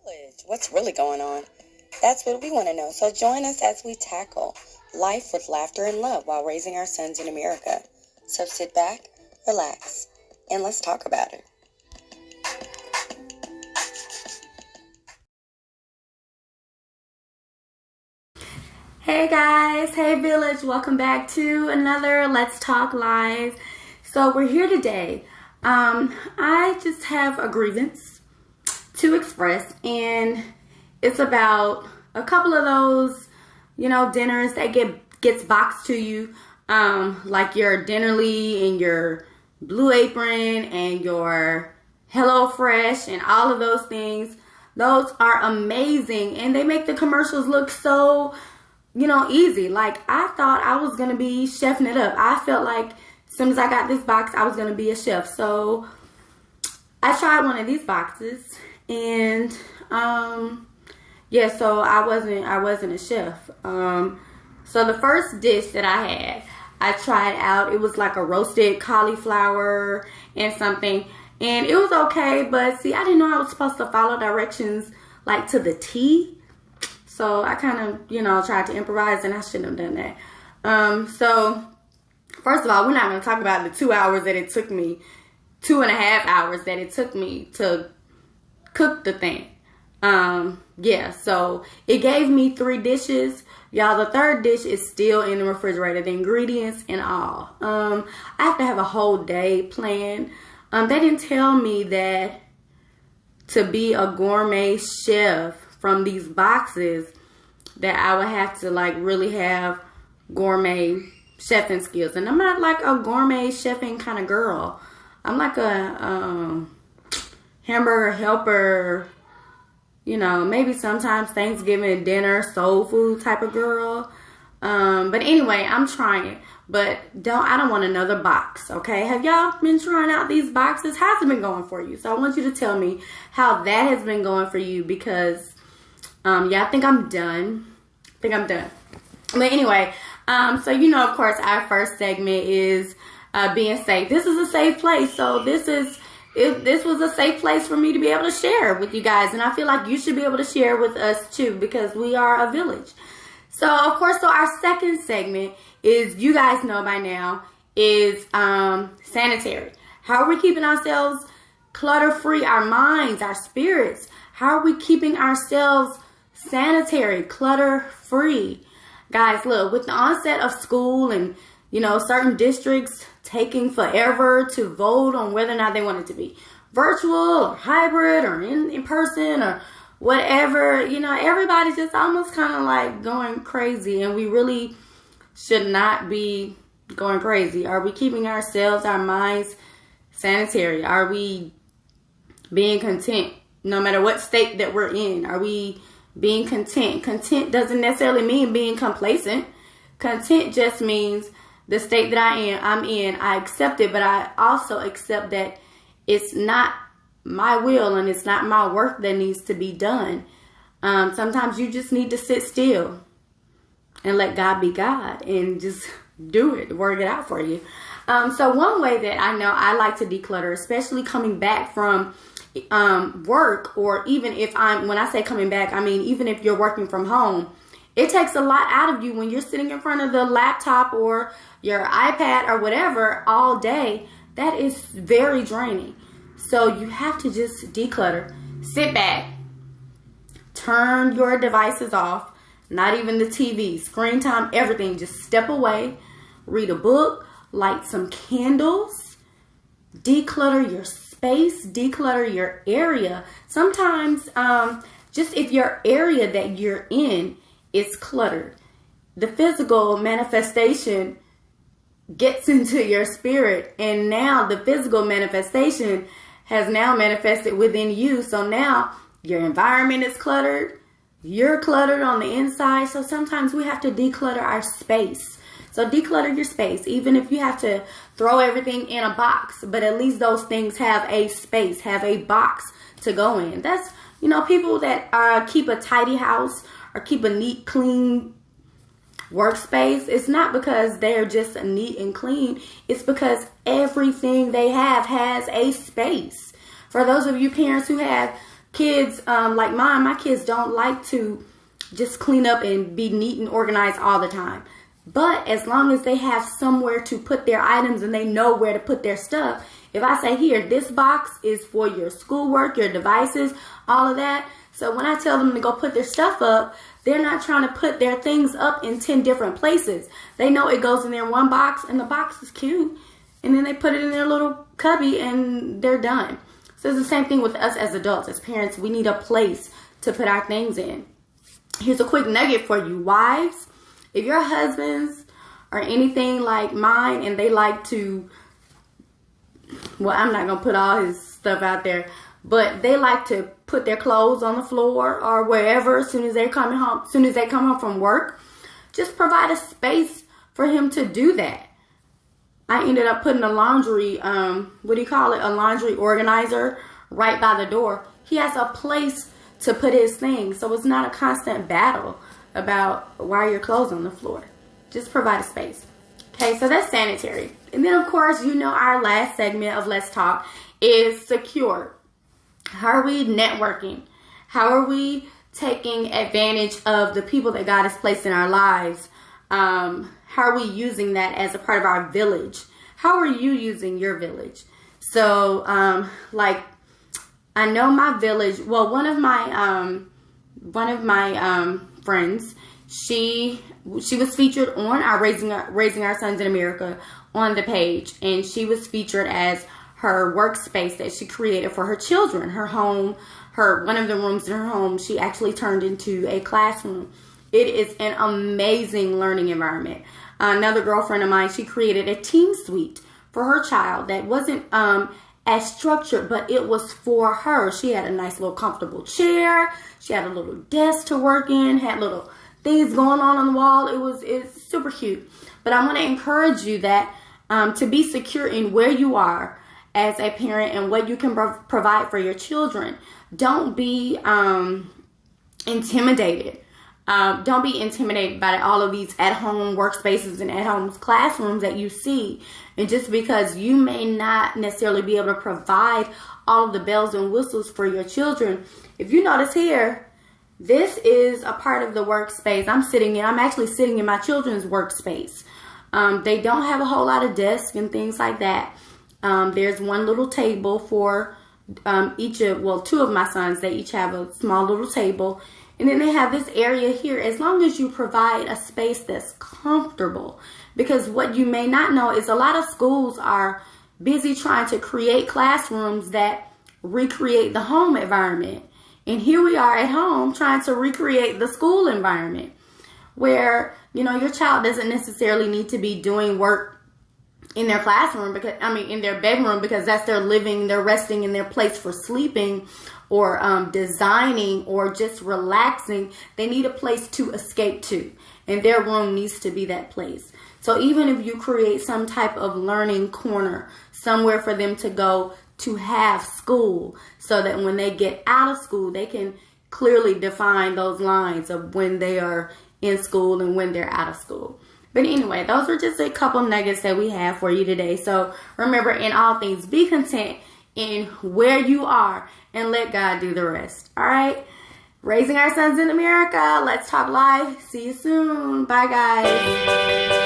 Village. What's really going on? That's what we want to know. So join us as we tackle life with laughter and love while raising our sons in America. So sit back, relax, and let's talk about it. Hey guys, hey Village, welcome back to another Let's Talk Live. So we're here today. I just have a grievance to express, and it's about a couple of those, dinners that gets boxed to you, like your Dinnerly and your Blue Apron and your Hello Fresh and all of those things. Those are amazing, and they make the commercials look so easy. Like, I thought I was going to be chefing it up. I felt like as soon as I got this box, I was going to be a chef. So I tried one of these boxes, and so I wasn't a chef. So the first dish that I tried out, it was like a roasted cauliflower and something, and it was okay, but see, I didn't know I was supposed to follow directions like to the T. So I kind of, tried to improvise, and I shouldn't have done that. So first of all, we're not going to talk about the 2 hours that it took me, 2.5 hours that it took me to cook the thing. So it gave me 3 dishes. Y'all, the third dish is still in the refrigerator, the ingredients and all. I have to have a whole day planned. They didn't tell me that to be a gourmet chef from these boxes that I would have to really have gourmet chefing skills. And I'm not like a gourmet chefing kind of girl. I'm like a hamburger helper, maybe sometimes Thanksgiving dinner, soul food type of girl. But anyway, I'm trying. But I don't want another box, okay? Have y'all been trying out these boxes? How's it been going for you? So I want you to tell me how that has been going for you, because I think I'm done. But anyway, of course, our first segment is being safe. This is a safe place. So this was a safe place for me to be able to share with you guys. And I feel like you should be able to share with us too, because we are a village. So, of course, our second segment is, you guys know by now, is sanitary. How are we keeping ourselves clutter-free, our minds, our spirits? How are we keeping ourselves sanitary, clutter-free? Guys, look, with the onset of school and, certain districts taking forever to vote on whether or not they want it to be virtual or hybrid or in person or whatever, everybody's just almost kind of like going crazy, and we really should not be going crazy. Are we keeping ourselves, our minds sanitary? Are we being content no matter what state that we're in? Are we being content? Content doesn't necessarily mean being complacent. Content just means the state that I'm in, I accept it, but I also accept that it's not my will and it's not my work that needs to be done. Sometimes you just need to sit still and let God be God and just do it, work it out for you. So one way that I know I like to declutter, especially coming back from work, or even when I say coming back, I mean even if you're working from home, it takes a lot out of you when you're sitting in front of the laptop or your iPad or whatever all day. That is very draining. So you have to just declutter. Sit back. Turn your devices off. Not even the TV, screen time, everything. Just step away. Read a book. Light some candles. Declutter your space. Declutter your area. Sometimes, just if your area that you're in is cluttered, the physical manifestation gets into your spirit, and now the physical manifestation has now manifested within you. So now your environment is cluttered, you're cluttered on the inside. So sometimes we have to declutter our space. So declutter your space, even if you have to throw everything in a box, but at least those things have a space, have a box to go in. That's, people that keep a tidy house or keep a neat, clean workspace. It's not because they're just neat and clean. It's because everything they have has a space. For those of you parents who have Kids, like mine, my kids don't like to just clean up and be neat and organized all the time. But as long as they have somewhere to put their items and they know where to put their stuff, if I say, here, this box is for your schoolwork, your devices, all of that. So when I tell them to go put their stuff up, they're not trying to put their things up in 10 different places. They know it goes in their one box, and the box is cute. And then they put it in their little cubby, and they're done. So it's the same thing with us as adults. As parents, we need a place to put our things in. Here's a quick nugget for you. Wives, if your husbands are anything like mine and they like to, well, I'm not going to put all his stuff out there, but they like to put their clothes on the floor or wherever as soon as they come home from work, just provide a space for him to do that. I ended up putting a laundry, a laundry organizer right by the door. He has a place to put his things, so it's not a constant battle about why are your clothes on the floor. Just provide a space. Okay, so that's sanitary. And then, of course, our last segment of Let's Talk is secure. How are we networking? How are we taking advantage of the people that God has placed in our lives? How are we using that as a part of our village? How are you using your village? So, I know my village. Well, one of my friends, she was featured on our Raising Our Sons in America on the page, and she was featured as her workspace that she created for her children. Her home, one of the rooms in her home, she actually turned into a classroom. It is an amazing learning environment. Another girlfriend of mine, she created a team suite for her child that wasn't as structured, but it was for her. She had a nice little comfortable chair. She had a little desk to work in, had little things going on the wall. It's super cute. But I want to encourage you that to be secure in where you are as a parent and what you can provide for your children. Don't be intimidated. Don't be intimidated by all of these at-home workspaces and at-home classrooms that you see. And just because you may not necessarily be able to provide all of the bells and whistles for your children, if you notice here, this is a part of the workspace I'm actually sitting in my children's workspace. They don't have a whole lot of desks and things like that. There's one little table for two of my sons. They each have a small little table. And then they have this area here, as long as you provide a space that's comfortable. Because what you may not know is a lot of schools are busy trying to create classrooms that recreate the home environment. And here we are at home trying to recreate the school environment where, your child doesn't necessarily need to be doing work in their classroom, in their bedroom, because that's their living, their resting, in their place for sleeping, or designing, or just relaxing. They need a place to escape to, and their room needs to be that place. So even if you create some type of learning corner, somewhere for them to go to have school, so that when they get out of school, they can clearly define those lines of when they are in school and when they're out of school. But anyway, those are just a couple nuggets that we have for you today. So remember, in all things, be content in where you are and let God do the rest. All right? Raising Our Sons in America. Let's Talk Live. See you soon. Bye, guys.